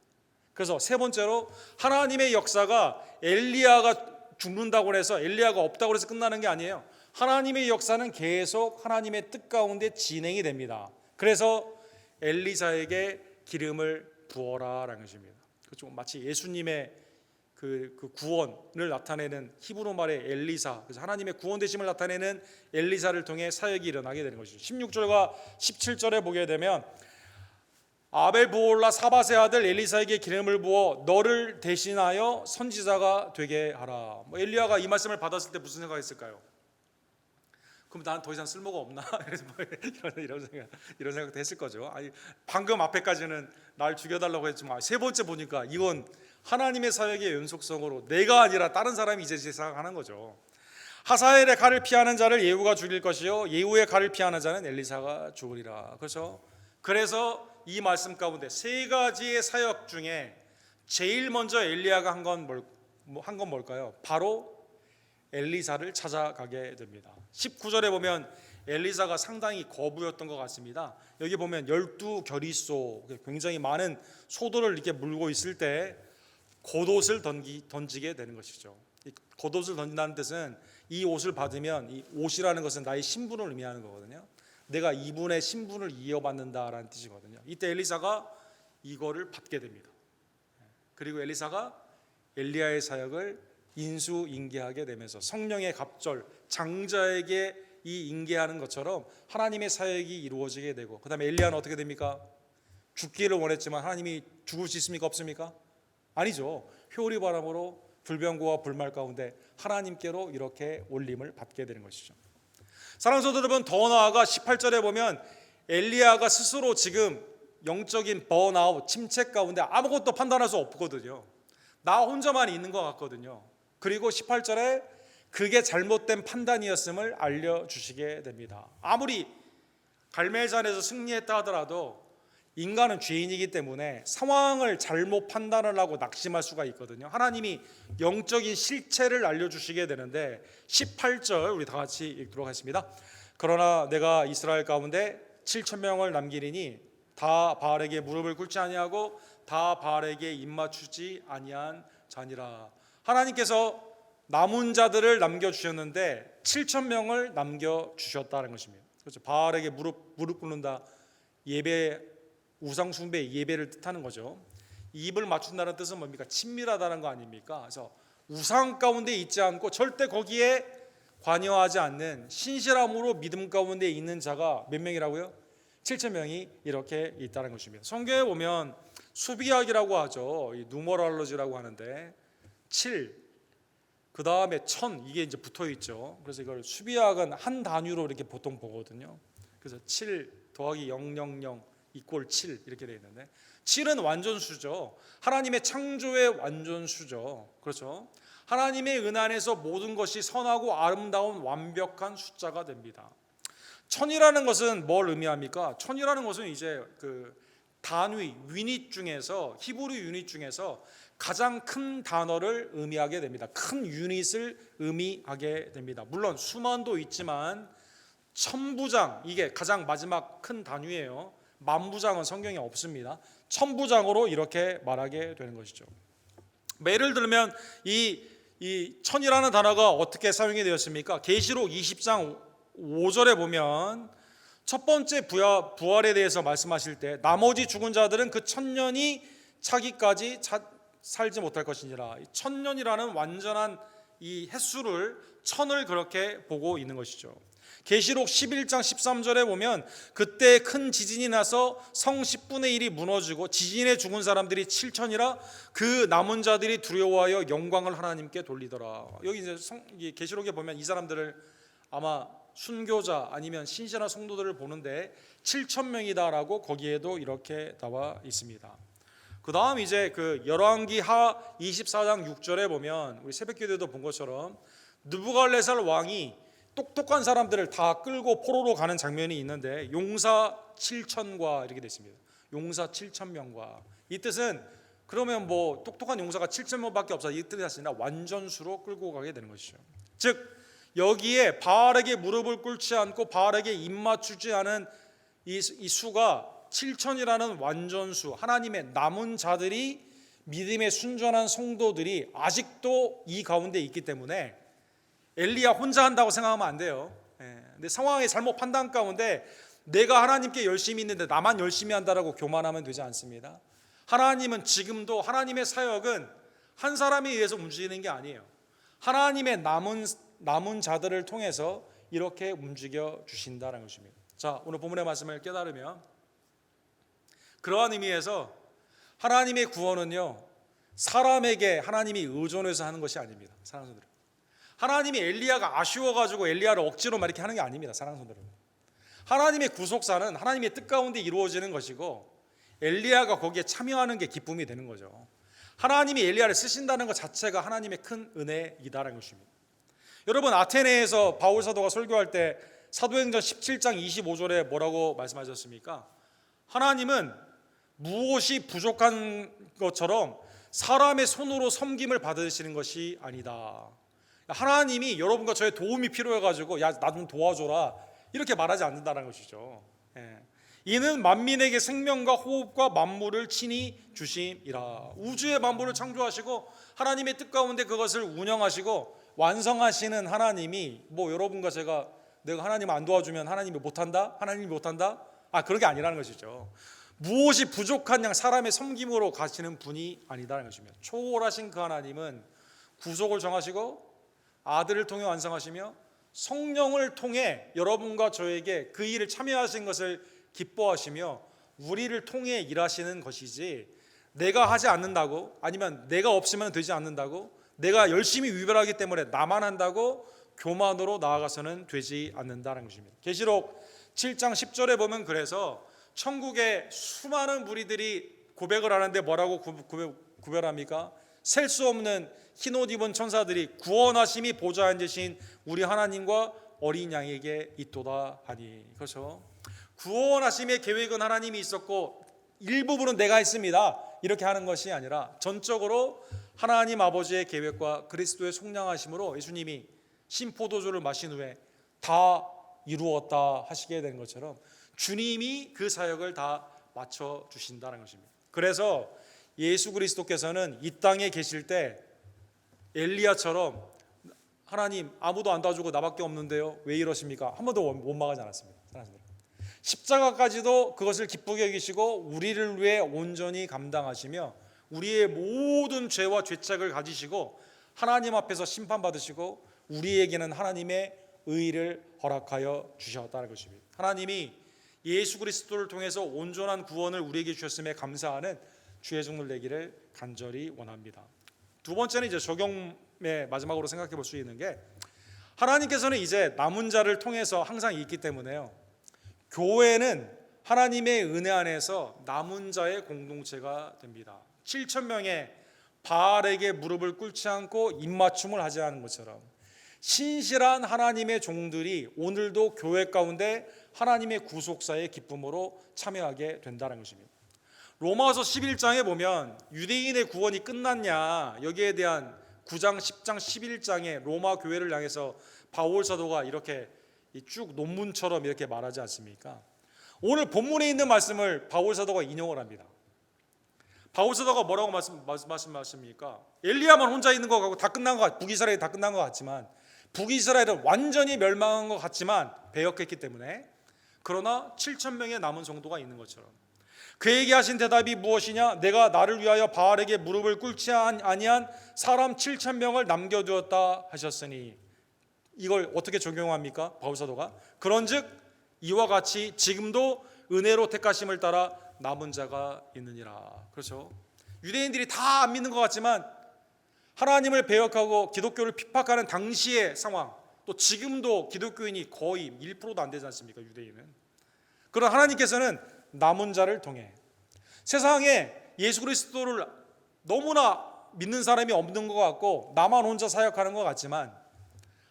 Speaker 1: 그래서 세 번째로 하나님의 역사가 엘리야가 죽는다고 해서 엘리야가 없다고 해서 끝나는 게 아니에요. 하나님의 역사는 계속 하나님의 뜻 가운데 진행이 됩니다. 그래서 엘리사에게 기름을 부어라라는 것입니다. 그렇죠? 마치 예수님의 그 구원을 나타내는 히브리 말의 엘리사, 그래서 하나님의 구원 되심을 나타내는 엘리사를 통해 사역이 일어나게 되는 것이죠. 16절과 17절에 보게 되면 아벨 보올라 사밧의 아들 엘리사에게 기름을 부어 너를 대신하여 선지자가 되게 하라. 엘리야가 이 말씀을 받았을 때 무슨 생각했을까요? 그럼 나는 더 이상 쓸모가 없나? 이런 생각도 했을 거죠. 아니, 방금 앞에까지는 날 죽여달라고 했지만 세 번째 보니까 이건 하나님의 사역의 연속성으로 내가 아니라 다른 사람이 이제 생각하는 거죠. 하사엘의 칼을 피하는 자를 예후가 죽일 것이요 예후의 칼을 피하는 자는 엘리사가 죽으리라. 그렇죠? 그래서 이 말씀 가운데 세 가지의 사역 중에 제일 먼저 엘리야가 한 건 뭘까요? 바로 엘리사를 찾아가게 됩니다. 19절에 보면 엘리사가 상당히 거부였던 것 같습니다. 여기 보면 12겨리소, 굉장히 많은 소들을 이렇게 물고 있을 때 겉옷을 던지게 되는 것이죠. 이 겉옷을 던진다는 뜻은 이 옷을 받으면, 이 옷이라는 것은 나의 신분을 의미하는 거거든요. 내가 이분의 신분을 이어받는다라는 뜻이거든요. 이때 엘리사가 이거를 받게 됩니다. 그리고 엘리사가 엘리야의 사역을 인수인계하게 되면서 성령의 갑절, 장자에게 이 인계하는 것처럼 하나님의 사역이 이루어지게 되고, 그 다음에 엘리야는 어떻게 됩니까? 죽기를 원했지만 하나님이 죽을 수 있습니까? 없습니까? 아니죠. 효리 바람으로 불병거와 불말 가운데 하나님께로 이렇게 올림을 받게 되는 것이죠. 사랑하는 성도 여러분, 더 나아가 18절에 보면 엘리야가 스스로 지금 영적인 번아웃, 침체 가운데 아무것도 판단할 수 없거든요. 나 혼자만 있는 것 같거든요. 그리고 18절에 그게 잘못된 판단이었음을 알려주시게 됩니다. 아무리 갈멜산에서 승리했다 하더라도 인간은 죄인이기 때문에 상황을 잘못 판단을 하고 낙심할 수가 있거든요. 하나님이 영적인 실체를 알려주시게 되는데 18절 우리 다 같이 읽도록 하겠습니다. 그러나 내가 이스라엘 가운데 7,000명을 남기리니 다 바알에게 무릎을 꿇지 아니하고 다 바알에게 입맞추지 아니한 자니라. 하나님께서 남은 자들을 남겨주셨는데 7,000명을 남겨주셨다는 것입니다. 그렇죠. 바알에게 무릎 꿇는다, 예배, 우상 숭배 예배를 뜻하는 거죠. 입을 맞춘다는 뜻은 뭡니까? 친밀하다는 거 아닙니까? 그래서 우상 가운데 있지 않고 절대 거기에 관여하지 않는 신실함으로 믿음 가운데 있는 자가 몇 명이라고요? 7,000명이 이렇게 있다는 것입니다. 성경에 보면 수비학이라고 하죠. 이 누머랄러지라고 하는데 7, 그 다음에 1000 이게 이제 붙어 있죠. 그래서 이걸 수비학은 한 단위로 이렇게 보통 보거든요. 그래서 7 더하기 000 이꼴 7 이렇게 되어 있는데 7은 완전수죠. 하나님의 창조의 완전수죠. 그렇죠. 하나님의 은안에서 모든 것이 선하고 아름다운 완벽한 숫자가 됩니다. 1000이라는 것은 뭘 의미합니까? 1000이라는 것은 이제 그 단위, 유닛 중에서, 히브리 유닛 중에서 가장 큰 단어를 의미하게 됩니다. 큰 유닛을 의미하게 됩니다. 물론 수만도 있지만 천부장, 이게 가장 마지막 큰 단위예요. 만부장은 성경에 없습니다. 천부장으로 이렇게 말하게 되는 것이죠. 예를 들면 이 천이라는 단어가 어떻게 사용이 되었습니까? 계시록 20장 5절에 보면 첫 번째 부활에 대해서 말씀하실 때 나머지 죽은 자들은 그 1000년이 차기까지 살지 못할 것이니라. 1000년이라는 완전한 이 횟수를 1000을 그렇게 보고 있는 것이죠. 계시록 11장 13절에 보면 그때 큰 지진이 나서 성 10분의 1이 무너지고 지진에 죽은 사람들이 7천이라 그 남은 자들이 두려워하여 영광을 하나님께 돌리더라. 여기 이제 계시록에 보면 이 사람들을 아마 순교자 아니면 신실한 성도들을 보는데 7,000명이다라고 거기에도 이렇게 나와 있습니다. 그 다음 이제 그 열왕기하 24장 6절에 보면 우리 새벽기도에도 본 것처럼 느부갈네살 왕이 똑똑한 사람들을 다 끌고 포로로 가는 장면이 있는데 용사 7,000과 이렇게 되어 있습니다. 용사 7,000명과 이 뜻은 그러면 뭐 똑똑한 용사가 7,000명밖에 없어 이 뜻이 아니라 완전수로 끌고 가게 되는 것이죠. 즉 여기에 바알에게 무릎을 꿇지 않고 바알에게 입맞추지 않은 이 수가 7,000이라는 완전수, 하나님의 남은 자들이 믿음에 순전한 성도들이 아직도 이 가운데 있기 때문에 엘리야 혼자 한다고 생각하면 안 돼요. 근데 상황의 잘못 판단 가운데 내가 하나님께 열심히 있는데 나만 열심히 한다라고 교만하면 되지 않습니다. 하나님은 지금도 하나님의 사역은 한 사람에 의해서 움직이는 게 아니에요. 하나님의 남은 자들을 통해서 이렇게 움직여 주신다는 것입니다. 자, 오늘 본문의 말씀을 깨달으면 그러한 의미에서 하나님의 구원은요 사람에게 하나님이 의존해서 하는 것이 아닙니다. 사랑하는 성도들, 하나님이 엘리야가 아쉬워가지고 엘리야를 억지로 막 이렇게 하는 게 아닙니다. 사랑하는 성도들, 하나님의 구속사는 하나님의 뜻 가운데 이루어지는 것이고 엘리야가 거기에 참여하는 게 기쁨이 되는 거죠. 하나님이 엘리야를 쓰신다는 것 자체가 하나님의 큰 은혜이다라는 것입니다. 여러분, 아테네에서 바울 사도가 설교할 때 사도행전 17장 25절에 뭐라고 말씀하셨습니까? 하나님은 무엇이 부족한 것처럼 사람의 손으로 섬김을 받으시는 것이 아니다. 하나님이 여러분과 저의 도움이 필요해가지고 야, 나 좀 도와줘라 이렇게 말하지 않는다는 것이죠. 이는 만민에게 생명과 호흡과 만물을 친히 주심이라. 우주의 만물을 창조하시고 하나님의 뜻 가운데 그것을 운영하시고 완성하시는 하나님이 여러분과 제가 내가 하나님 안 도와주면 하나님이 못한다? 하나님이 못한다? 그런 게 아니라는 것이죠. 무엇이 부족한 양 사람의 섬김으로 가시는 분이 아니다라는 것입니다. 초월하신 그 하나님은 구속을 정하시고 아들을 통해 완성하시며 성령을 통해 여러분과 저에게 그 일을 참여하신 것을 기뻐하시며 우리를 통해 일하시는 것이지, 내가 하지 않는다고, 아니면 내가 없으면 되지 않는다고, 내가 열심히 위별하기 때문에 나만 한다고 교만으로 나아가서는 되지 않는다는 것입니다. 계시록 7장 10절에 보면 그래서 천국의 수많은 무리들이 고백을 하는데 뭐라고 구별합니까? 셀 수 없는 흰옷 입은 천사들이 구원하심이 보좌에 앉으신 우리 하나님과 어린 양에게 있도다 하니. 그렇죠? 구원하심의 계획은 하나님이 있었고 일부분은 내가 했습니다 이렇게 하는 것이 아니라 전적으로 하나님 아버지의 계획과 그리스도의 속량하심으로 예수님이 신포도주를 마신 후에 다 이루었다 하시게 된 것처럼 주님이 그 사역을 다 맞춰주신다는 것입니다. 그래서 예수 그리스도께서는 이 땅에 계실 때 엘리야처럼 하나님 아무도 안 도와주고 나밖에 없는데요 왜 이러십니까? 한 번도 못 막하지 않았습니다. 십자가까지도 그것을 기쁘게 여기시고 우리를 위해 온전히 감당하시며 우리의 모든 죄와 죄책을 가지시고 하나님 앞에서 심판받으시고 우리에게는 하나님의 의를 허락하여 주셨다는 것입니다. 하나님이 예수 그리스도를 통해서 온전한 구원을 우리에게 주셨음에 감사하는 주의 종들 되기를 간절히 원합니다. 두 번째는 이제 적용의 마지막으로 생각해 볼 수 있는 게, 하나님께서는 이제 남은 자를 통해서 항상 있기 때문에요, 교회는 하나님의 은혜 안에서 남은 자의 공동체가 됩니다. 7,000명의 바알에게 무릎을 꿇지 않고 입맞춤을 하지 않은 것처럼 신실한 하나님의 종들이 오늘도 교회 가운데 하나님의 구속사의 기쁨으로 참여하게 된다는 것입니다. 로마서 11장에 보면 유대인의 구원이 끝났냐, 여기에 대한 9장, 10장, 11장에 로마 교회를 향해서 바울 사도가 이렇게 쭉 논문처럼 이렇게 말하지 않습니까? 오늘 본문에 있는 말씀을 바울 사도가 인용을 합니다. 바울 사도가 뭐라고 말씀하십니까? 엘리야만 혼자 있는 것 같고 다 끝난 것 북이스라엘이 다 끝난 것 같지만, 북이스라엘은 완전히 멸망한 것 같지만 배역했기 때문에, 그러나 7,000명의 남은 성도가 있는 것처럼 그에게 하신 대답이 무엇이냐? 내가 나를 위하여 바알에게 무릎을 꿇지 아니한 사람 7,000명을 남겨두었다 하셨으니, 이걸 어떻게 적용합니까? 바울 사도가 그런즉 이와 같이 지금도 은혜로 택하심을 따라 남은 자가 있느니라. 그렇죠? 유대인들이 다 안 믿는 것 같지만 하나님을 배역하고 기독교를 핍박하는 당시의 상황, 또 지금도 기독교인이 거의 1%도 안 되지 않습니까? 유대인은. 그러나 하나님께서는 남은 자를 통해, 세상에 예수 그리스도를 너무나 믿는 사람이 없는 것 같고 나만 혼자 사역하는 것 같지만,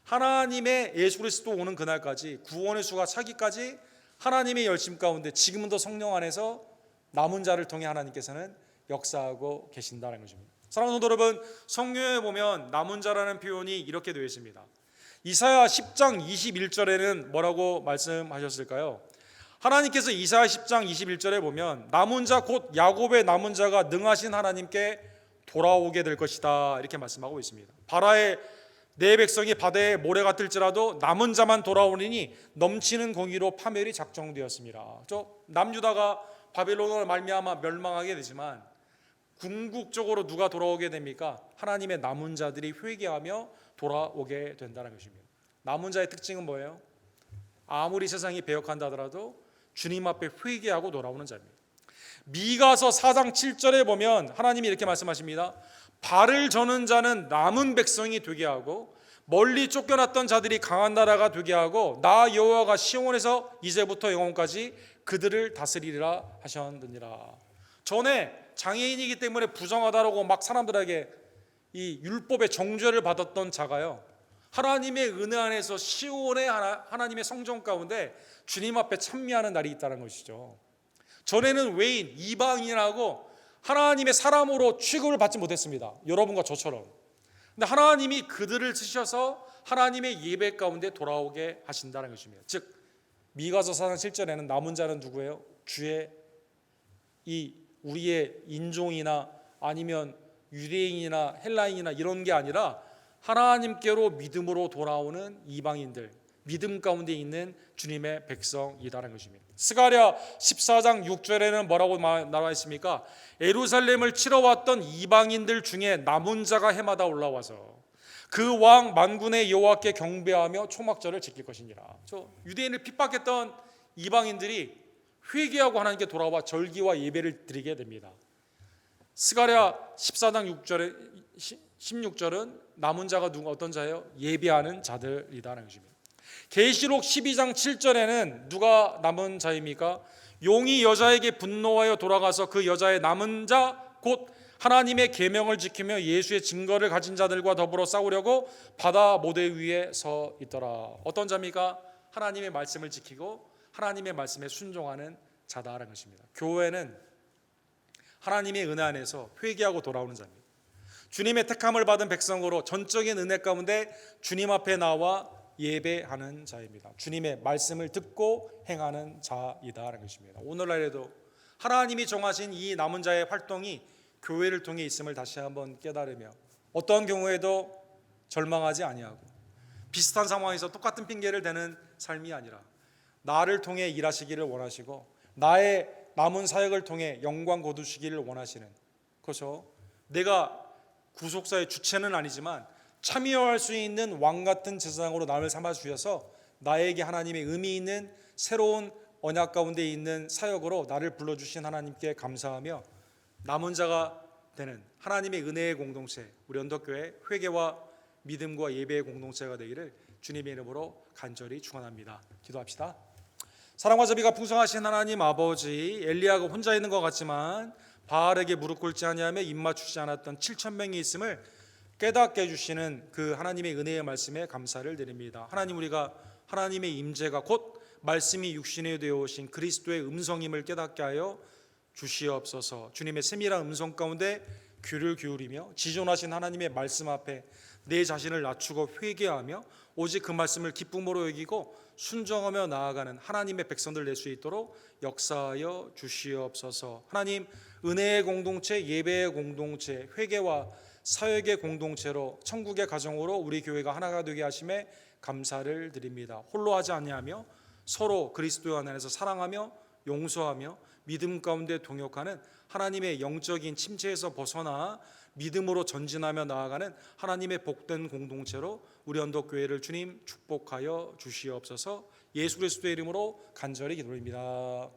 Speaker 1: 하나님의 예수 그리스도 오는 그날까지, 구원의 수가 차기까지 하나님의 열심 가운데 지금은 더 성령 안에서 남은 자를 통해 하나님께서는 역사하고 계신다는 것입니다. 사랑하는 성도 여러분, 성경에 보면 남은 자라는 표현이 이렇게 되어 있습니다. 이사야 10장 21절에는 뭐라고 말씀하셨을까요? 하나님께서 이사야 10장 21절에 보면 남은 자 곧 야곱의 남은 자가 능하신 하나님께 돌아오게 될 것이다 이렇게 말씀하고 있습니다. 내 백성이 바다에 모래 같을지라도 남은 자만 돌아오리니 넘치는 공의로 파멸이 작정되었습니다. 남유다가 바벨론으로 말미암아 멸망하게 되지만 궁극적으로 누가 돌아오게 됩니까? 하나님의 남은 자들이 회개하며 돌아오게 된다는 것입니다. 남은 자의 특징은 뭐예요? 아무리 세상이 배역한다 하더라도 주님 앞에 회개하고 돌아오는 자입니다. 미가서 4장 7절에 보면 하나님이 이렇게 말씀하십니다. 발을 저는 자는 남은 백성이 되게 하고 멀리 쫓겨났던 자들이 강한 나라가 되게 하고 나 여호와가 시온에서 이제부터 영원까지 그들을 다스리리라 하셨느니라. 전에 장애인이기 때문에 부정하다라고 막 사람들에게 이 율법의 정죄를 받았던 자가요, 하나님의 은혜 안에서 시온의 하나님의 성전 가운데 주님 앞에 찬미하는 날이 있다는 것이죠. 전에는 외인, 이방인이라고 하나님의 사람으로 취급을 받지 못했습니다. 여러분과 저처럼. 근데 하나님이 그들을 쓰셔서 하나님의 예배 가운데 돌아오게 하신다는 것입니다. 즉 미가서 4장 7절에는 남은 자는 누구예요? 주의 우리의 인종이나 아니면 유대인이나 헬라인이나 이런 게 아니라 하나님께로 믿음으로 돌아오는 이방인들, 믿음 가운데 있는 주님의 백성이다라는 것입니다. 스가랴 14장 6절에는 뭐라고 나와 있습니까? 예루살렘을 치러 왔던 이방인들 중에 남은 자가 해마다 올라와서 그 왕 만군의 여호와께 경배하며 초막절을 지킬 것이니라. 유대인을 핍박했던 이방인들이 회개하고 하나님께 돌아와 절기와 예배를 드리게 됩니다. 스가랴 14장 16절은 남은 자가 어떤 자예요? 예배하는 자들이다라는 것입니다. 계시록 12장 7절에는 누가 남은 자입니까? 용이 여자에게 분노하여 돌아가서 그 여자의 남은 자 곧 하나님의 계명을 지키며 예수의 증거를 가진 자들과 더불어 싸우려고 바다 모래 위에 서 있더라. 어떤 자입니까? 하나님의 말씀을 지키고 하나님의 말씀에 순종하는 자다라는 것입니다. 교회는 하나님의 은혜 안에서 회개하고 돌아오는 자입니다. 주님의 택함을 받은 백성으로 전적인 은혜 가운데 주님 앞에 나와 예배하는 자입니다. 주님의 말씀을 듣고 행하는 자이다라는 것입니다. 오늘날에도 하나님이 정하신 이 남은 자의 활동이 교회를 통해 있음을 다시 한번 깨달으며 어떠한 경우에도 절망하지 아니하고 비슷한 상황에서 똑같은 핑계를 대는 삶이 아니라 나를 통해 일하시기를 원하시고 나의 남은 사역을 통해 영광 거두시기를 원하시는, 그래서 내가 구속사의 주체는 아니지만 참여할 수 있는 왕 같은 제사장으로 나를 삼아 주셔서 나에게 하나님의 의미 있는 새로운 언약 가운데 있는 사역으로 나를 불러주신 하나님께 감사하며 남은 자가 되는 하나님의 은혜의 공동체, 우리 언덕교회 회개와 믿음과 예배의 공동체가 되기를 주님의 이름으로 간절히 축원합니다. 기도합시다. 사랑과 자비가 풍성하신 하나님 아버지, 엘리야가 혼자 있는 것 같지만 바알에게 무릎 꿇지 아니하며 입 맞추지 않았던 7,000명이 있음을 깨닫게 해주시는 그 하나님의 은혜의 말씀에 감사를 드립니다. 하나님, 우리가 하나님의 임재가 곧 말씀이 육신이 되어 오신 그리스도의 음성임을 깨닫게 하여 주시옵소서. 주님의 세밀한 음성 가운데 귀를 기울이며 지존하신 하나님의 말씀 앞에 내 자신을 낮추고 회개하며 오직 그 말씀을 기쁨으로 여기고 순종하며 나아가는 하나님의 백성들 될 수 있도록 역사하여 주시옵소서. 하나님, 은혜의 공동체, 예배의 공동체, 회개와 사역의 공동체로 천국의 가정으로 우리 교회가 하나가 되게 하심에 감사를 드립니다. 홀로 하지 아니하며 서로 그리스도 안에서 사랑하며 용서하며 믿음 가운데 동역하는 하나님의 영적인 침체에서 벗어나 믿음으로 전진하며 나아가는 하나님의 복된 공동체로 우리 언덕교회를 주님 축복하여 주시옵소서. 예수 그리스도의 이름으로 간절히 기도드립니다.